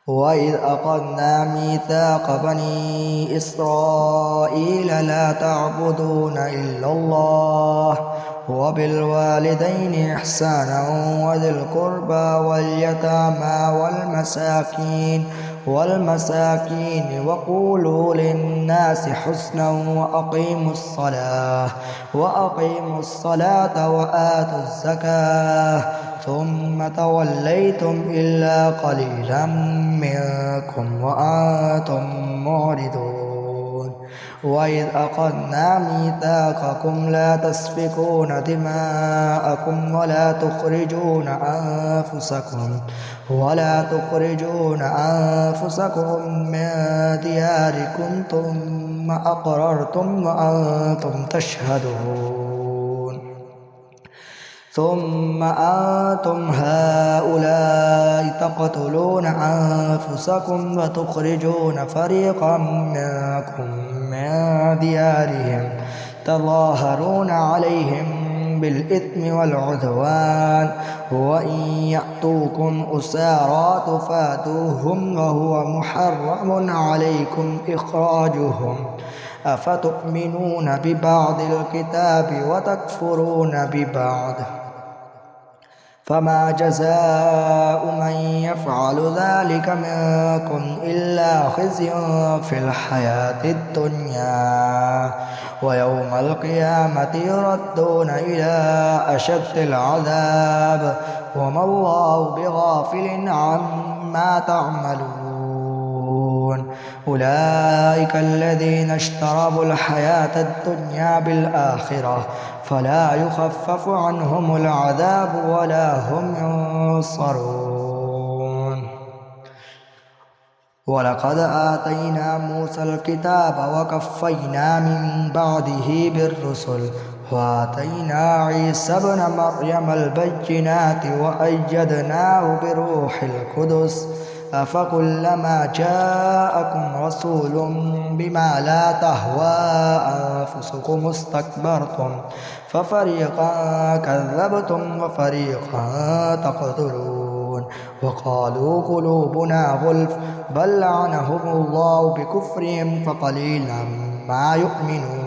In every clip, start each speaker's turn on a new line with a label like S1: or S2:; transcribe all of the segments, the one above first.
S1: وإذ أخذنا ميثاق بني إسرائيل لا تعبدون إلا الله وبالوالدين إحسانا وذي القربى واليتامى والمساكين وقولوا للناس حسنا وأقيموا الصلاة وآتوا الزكاة ثم توليتم إلا قليلا منكم وأنتم معرضون وإذ أخذنا ميثاقكم لا تسفكون دماءكم ولا تخرجون أنفسكم من دياركم ثم أقررتم وأنتم تشهدون ثم أنتم هؤلاء تقتلون أنفسكم وتخرجون فريقا منكم من ديارهم تظاهرون عليهم بالإثم والعدوان وإن يأتوكم أسارى تفادوهم وهو محرم عليكم إخراجهم أفتؤمنون ببعض الكتاب وتكفرون ببعض فما جزاء من يفعل ذلك منكم إلا خزي في الحياة الدنيا ويوم القيامة يردون إلى أشد العذاب وما الله بغافل عما تعملون أولئك الذين اشتروا الحياة الدنيا بالآخرة فلا يخفف عنهم العذاب ولا هم ينصرون ولقد آتينا موسى الكتاب وكفينا من بعده بالرسل وآتينا عيسى ابن مريم البينات وأيدناه بروح القدس أفكلما جاءكم رسول بما لا تهوى أنفسكم استكبرتم ففريقا كذبتم وفريقا تقتلون وقالوا قلوبنا غلف بل لعنهم الله بكفرهم فقليلا ما يؤمنون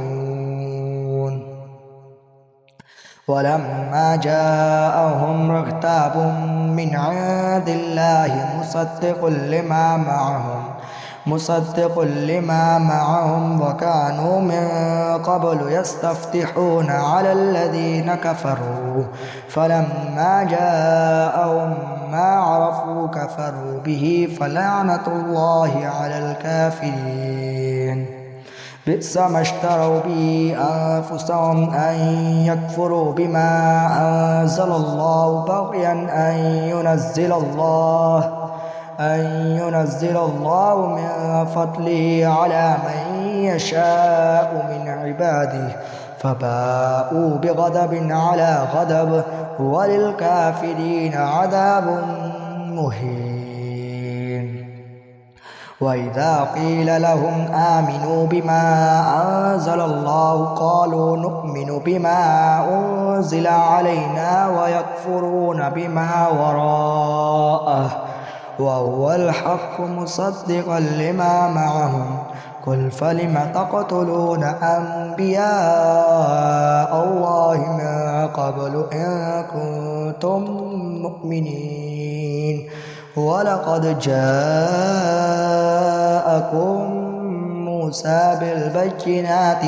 S1: ولما جاءهم كتاب من عند الله مصدق لما معهم وكانوا من قبل يستفتحون على الذين كفروا فلما جاءهم ما عرفوا كفروا به فلعنة الله على الكافرين بئس ما اشتروا به أنفسهم أن يكفروا بما أنزل الله بغيا أن ينزل الله من فضله على من يشاء من عباده فباءوا بغضب على غضب وللكافرين عذاب مهين وإذا قيل لهم آمنوا بما أنزل الله قالوا نؤمن بما أنزل علينا ويكفرون بما وراءه وهو الحق مصدقا لما معهم قل فلم تقتلون أنبياء الله من قبل إن كنتم مؤمنين ولقد جاءكم موسى بالبينات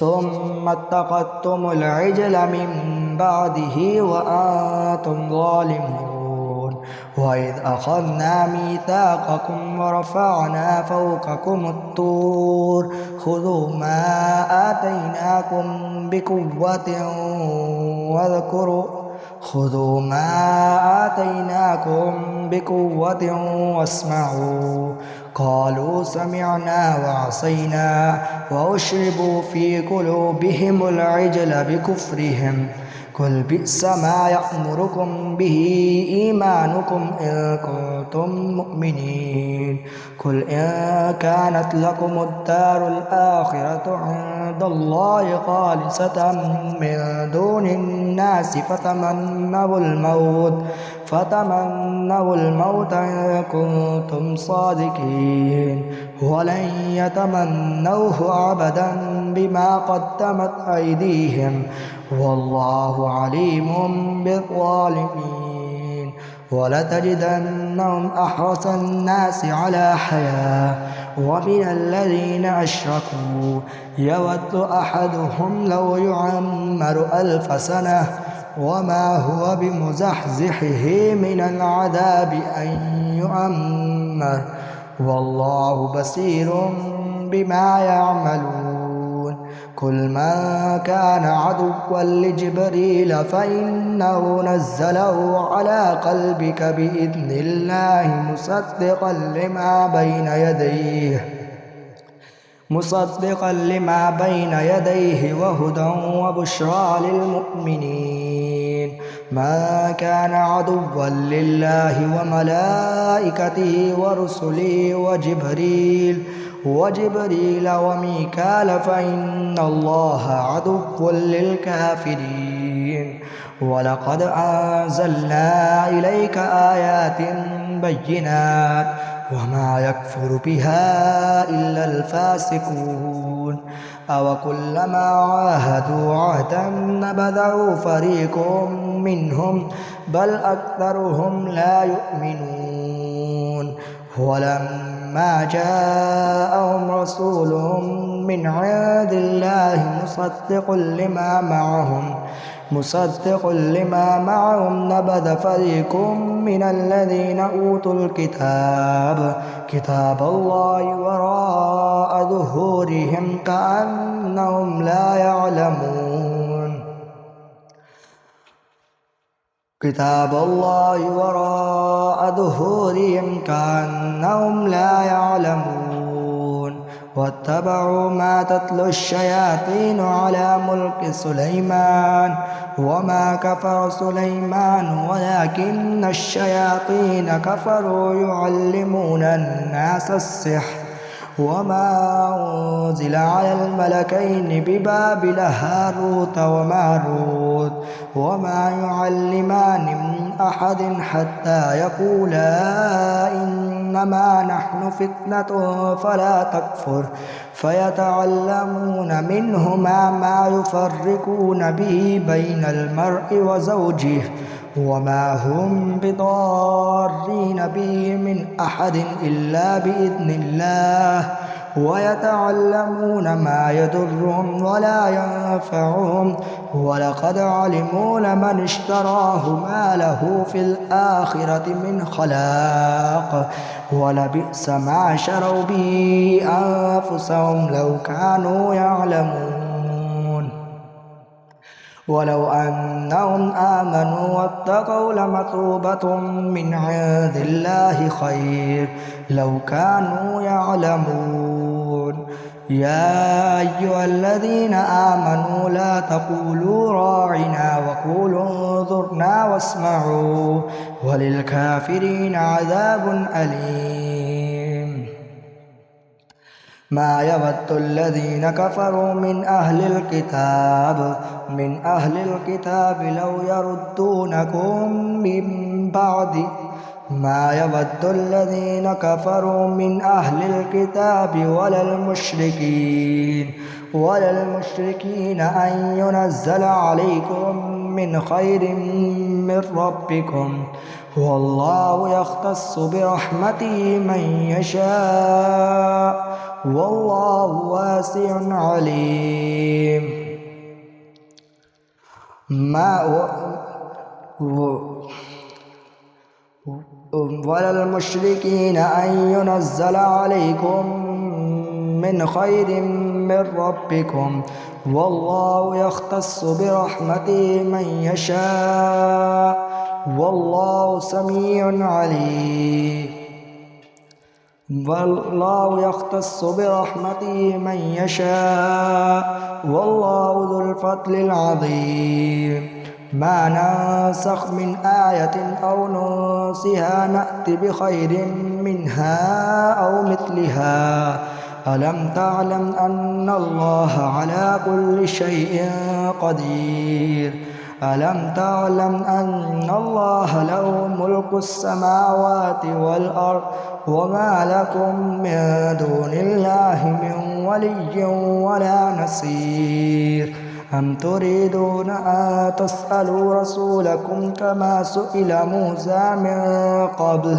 S1: ثم اتخذتم العجل من بعده وأنتم ظالمون وإذ أخذنا ميثاقكم ورفعنا فوقكم الطور خذوا ما آتيناكم بقوة واسمعوا قالوا سمعنا وعصينا وأشربوا في قلوبهم العجل بكفرهم قل بئس ما يأمركم به إيمانكم إن كنتم مؤمنين قل إن كانت لكم الدار الآخرة عند الله خالصة من دون الناس فتمنوا الموت إن كنتم صادقين ولن يتمنوه أبدا بما قدمت أيديهم والله عليم بالظالمين. ولتجدنهم أحرص الناس على حياة ومن الذين أشركوا يود أحدهم لو يعمر 1000 سنة وما هو بمزحزحه من العذاب أن يعمر والله بصير بما يعملون. كل من كان عدوا لجبريل فإنه نزله على قلبك بإذن الله مصدقا لما بين يديه وهدى وبشرى للمؤمنين. ما كان عدوا لله وملائكته ورسله وجبريل وميكال فإن الله عدو للكافرين. ولقد أنزلنا إليك آيات بينات وما يكفر بها إلا الفاسقون. أوكلما عاهدوا عهدا نبذه فريق منهم بل أكثرهم لا يؤمنون. ولما جاءهم رسول من عند الله مصدق لما معهم نبذ فريق من الذين أوتوا الكتاب كتاب الله وراء ظهورهم كأنهم لا يعلمون. كتاب الله وراء ظهورهم كأنهم لا يعلمون. واتبعوا ما تتلو الشياطين على ملك سليمان وما كفر سليمان ولكن الشياطين كفروا يعلمون الناس السحر وما أنزل على الملكين ببابل هاروت وماروت وما يعلمان من أحد حتى يقولا إنما نحن فتنة فلا تكفر فيتعلمون منهما ما يفرقون به بين المرء وزوجه وما هم بضارين به من أحد إلا بإذن الله ويتعلمون ما يضرهم ولا ينفعهم ولقد علموا لمن اشتراه ما له في الآخرة من خلاق ولبئس ما شروا به أنفسهم لو كانوا يعلمون. ولو أنهم آمنوا واتقوا لمثوبة من عند الله خير لو كانوا يعلمون. يا أيها الذين آمنوا لا تقولوا راعنا وقولوا انظرنا واسمعوا وللكافرين عذاب أليم. ما يود الذين كفروا من أهل الكتاب لو يردونكم من بعد ما يود الذين كفروا من أهل الكتاب ولا المشركين أن ينزل عليكم من خير من ربكم والله يختص برحمته من يشاء والله واسع عليم. ولا المشركين أن ينزل عليكم من خير من ربكم والله يختص برحمته من يشاء والله سميع عليم. والله يختص برحمته من يشاء والله ذو الفضل العظيم. ما ننسخ من آية أو ننسها نأت بخير منها أو مثلها ألم تعلم أن الله على كل شيء قدير. ألم تعلم أن الله له ملك السماوات والأرض وما لكم من دون الله من ولي ولا نصير أم تريدون أن تسألوا رسولكم كما سئل موسى من قبل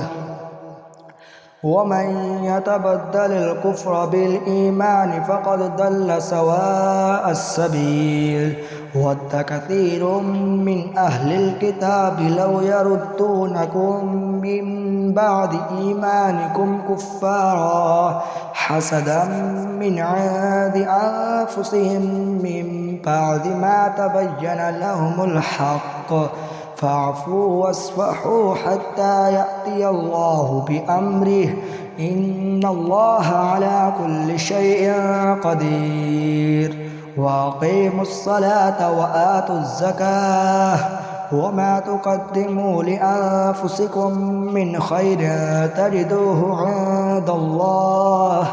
S1: ومن يتبدل الكفر بالإيمان فقد ضل سواء السبيل ود كثير من أهل الكتاب لو يردونكم من بعد إيمانكم كفارا حسدا من عند أنفسهم من بعد ما تبين لهم الحق فاعفوا واصفحوا حتى يأتي الله بأمره إن الله على كل شيء قدير وأقيموا الصلاة وآتوا الزكاة وما تقدموا لأنفسكم من خير تجدوه عند الله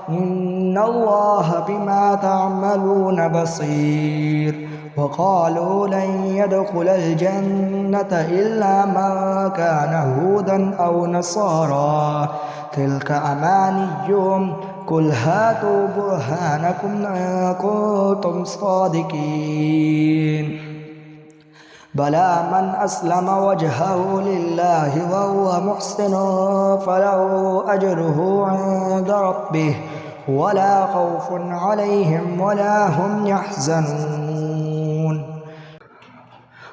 S1: إن الله بما تعملون بصير وقالوا لن يدخل الجنة إلا من كان هودا أو نصارى تلك أمانيهم قل هاتوا برهانكم إن كنتم صادقين بلى من أسلم وجهه لله وهو محسن فله أجره عند ربه ولا خوف عليهم ولا هم يحزنون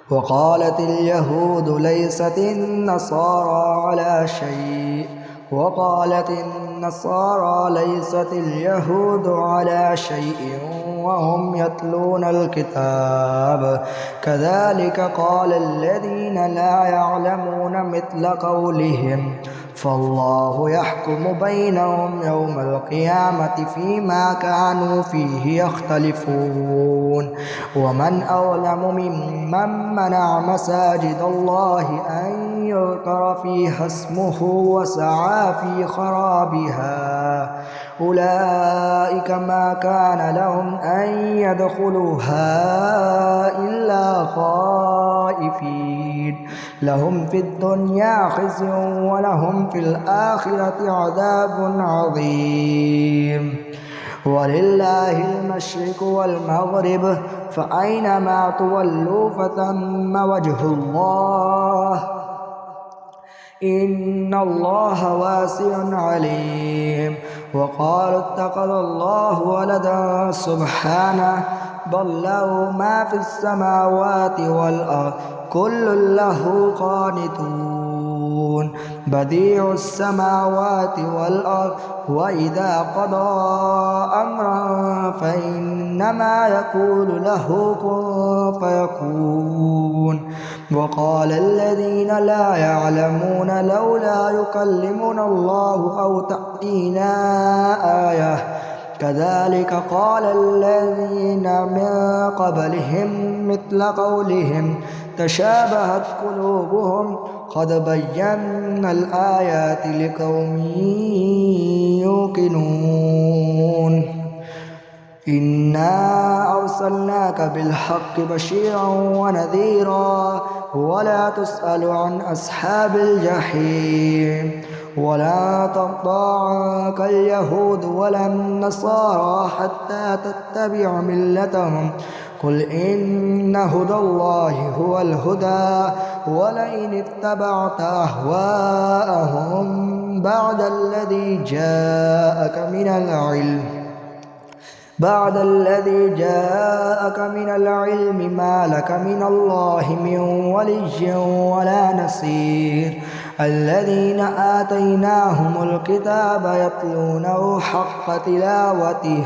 S1: وقالت اليهود ليست النصارى على شيء وقالت النصارى ليست اليهود على شيء وهم يتلون الكتاب كذلك قال الذين لا يعلمون مثل قولهم فالله يحكم بينهم يوم القيامة فيما كانوا فيه يختلفون ومن أظلم ممن منع مساجد الله أن يذكر فيها اسمه وسعى في خرابها أولئك ما كان لهم أن يدخلوها إلا خائفين لهم في الدنيا خزي ولهم في الآخرة عذاب عظيم ولله المشرق والمغرب فأينما تولوا فثم وجه الله إن الله واسع عليم وقالوا اتخذ الله ولدا سبحانه بل له ما في السماوات والأرض كل له قانتون بديع السماوات والأرض وإذا قضى أمرا فإنما يقول له كن فيكون وقال الذين لا يعلمون لولا يكلمنا الله أو تأتينا آية كذلك قال الذين من قبلهم مثل قولهم تشابهت قلوبهم قد بينا الآيات لقوم يوقنون إنا أرسلناك بالحق بشيرا ونذيرا ولا تسأل عن أصحاب الجحيم ولا ترضى عنك اليهود ولا النصارى حتى تتبع ملتهم قل إن هدى الله هو الهدى ولئن اتبعت أهواءهم بعد الذي جاءك من العلم ما لك من الله من ولي ولا نصير الذين آتيناهم الكتاب يتلونه حق تلاوته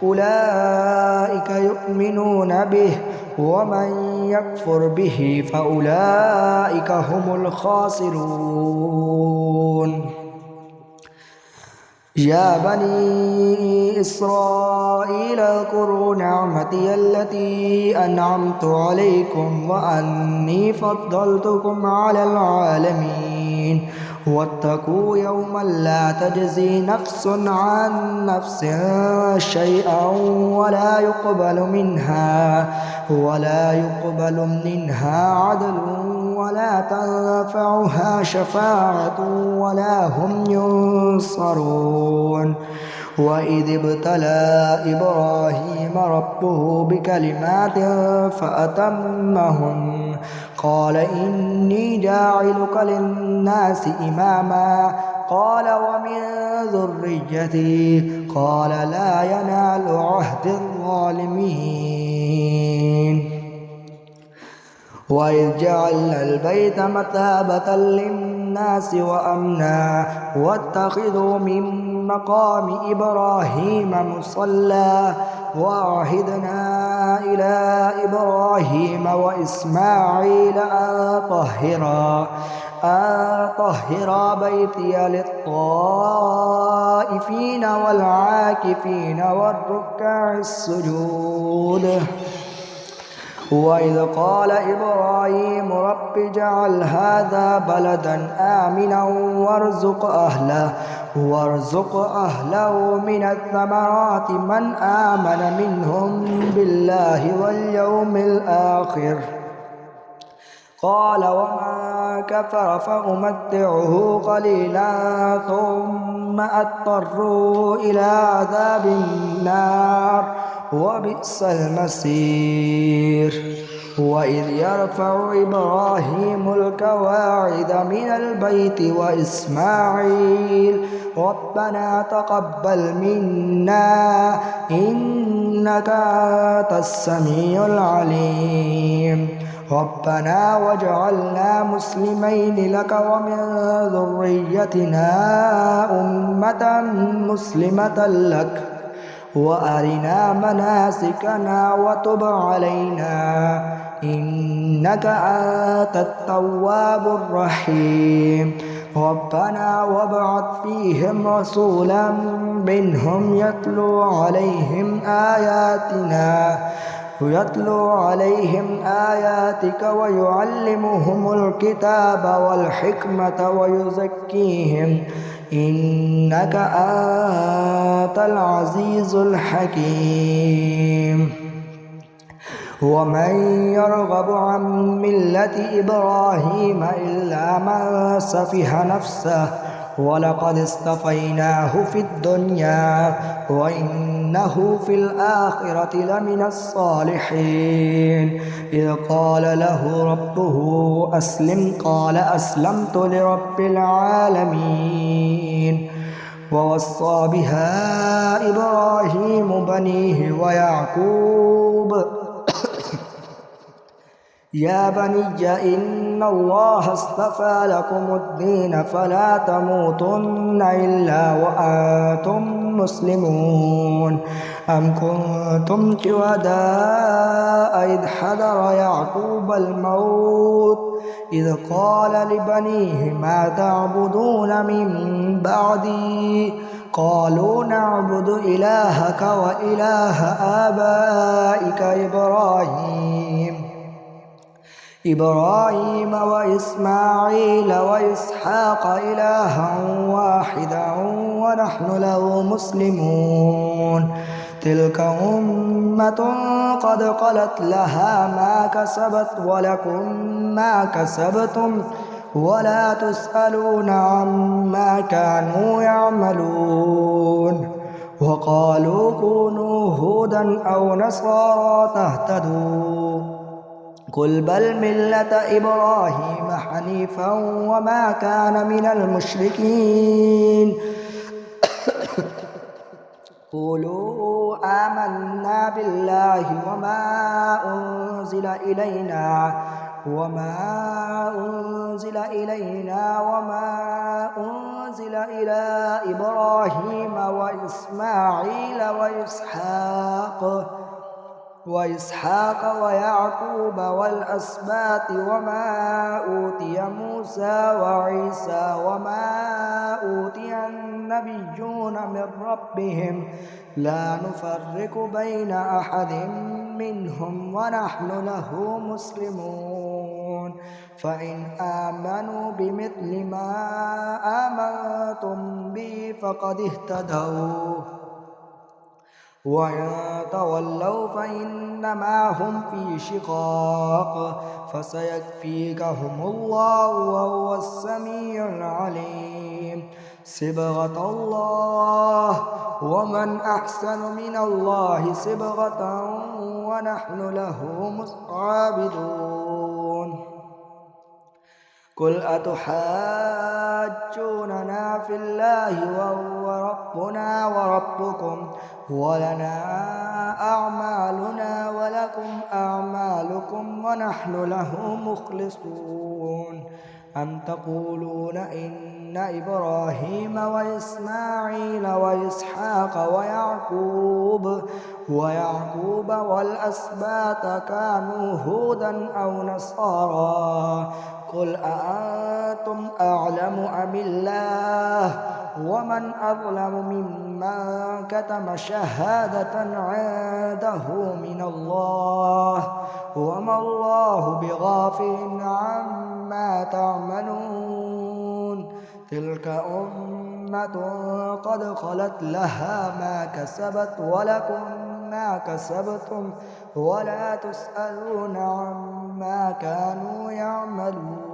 S1: أولئك يؤمنون به ومن يكفر به فأولئك هم الخاسرون يا بني إسرائيل اذكروا نعمتي التي أنعمت عليكم وأني فضلتكم على العالمين واتقوا يوما لا تجزي نفس عن نفس شيئا ولا يقبل منها عدل ولا تنفعها شفاعة ولا هم ينصرون وإذ ابتلى إبراهيم ربه بكلمات فأتمهن قال إني جاعلك للناس إماما قال ومن ذريتي قال لا ينال عهد الظالمين وإذ جعلنا البيت مثابة للناس وأمنا واتخذوا من مقام إبراهيم مصلى وعهدنا إلى إبراهيم وإسماعيل أن طهرا بيتي للطائفين والعاكفين والركع السجود وإذ قال إبراهيم رب اجعل هذا بلدا آمنا وارزق أهله من الثمرات من آمن منهم بالله واليوم الآخر قال ومن كفر فأمتعه قليلا ثم أضطره إلى عذاب النار وبئس المصير وإذ يرفع إبراهيم القواعد من البيت وإسماعيل ربنا تقبل منا إنك أنت السميع العليم ربنا واجعلنا مسلمين لك ومن ذريتنا أمة مسلمة لك وأرنا مناسكنا وتب علينا إنك أنت التواب الرحيم ربنا وابعث فيهم رسولا منهم يتلو عليهم آياتك ويعلمهم الكتاب والحكمة ويزكيهم إنك أنت العزيز الحكيم ومن يرغب عن ملة إبراهيم إلا من سفه نفسه ولقد اصطفيناه في الدنيا وإنه في الآخرة لمن الصالحين إذ قال له ربه أسلم قال أسلمت لرب العالمين ووصى بها إبراهيم بنيه ويعقوب يا بني إن الله اصطفى لكم الدين فلا تموتن إلا وأنتم مسلمون أم كنتم شهداء إذ حضر يعقوب الموت إذ قال لبنيه ما تعبدون من بعدي قالوا نعبد إلهك وإله آبائك إبراهيم وإسماعيل وإسحاق إلها واحدا ونحن له مسلمون تلك أمة قد خلت لها ما كسبت ولكم ما كسبتم ولا تسألون عما كانوا يعملون وقالوا كونوا هودا أو نصارى تهتدوا قل بل ملة إبراهيم حنيفا وما كان من المشركين قولوا آمنا بالله وما أنزل إلينا وما أنزل إلى إبراهيم وإسماعيل وإسحاق ويعقوب والأسباط وما أوتي موسى وعيسى وما أوتي النبيون نبيون من ربهم لا نفرق بين أحد منهم ونحن له مسلمون فإن آمنوا بمثل ما آمنتم به فقد اهتدوا وإن تولوا فإنما هم في شقاق فسيكفيكهم الله وهو السميع العليم صبغة الله ومن أحسن من الله صبغة ونحن له عابدون قل أتحاجوننا في الله وهو ربنا وربكم ولنا أعمالنا ولكم أعمالكم ونحن له مخلصون أم تقولون إن إبراهيم وإسماعيل وإسحاق ويعقوب والأسباط كانوا هودا أو نصارى قل أأنتم أعلم أم الله ومن أظلم ممن كتم شهادة عنده من الله وما الله بغافل عما تعملون تلك أمة قد خلت لها ما كسبت ولكم ما كسبتم ولا تسألون عما كانوا يعملون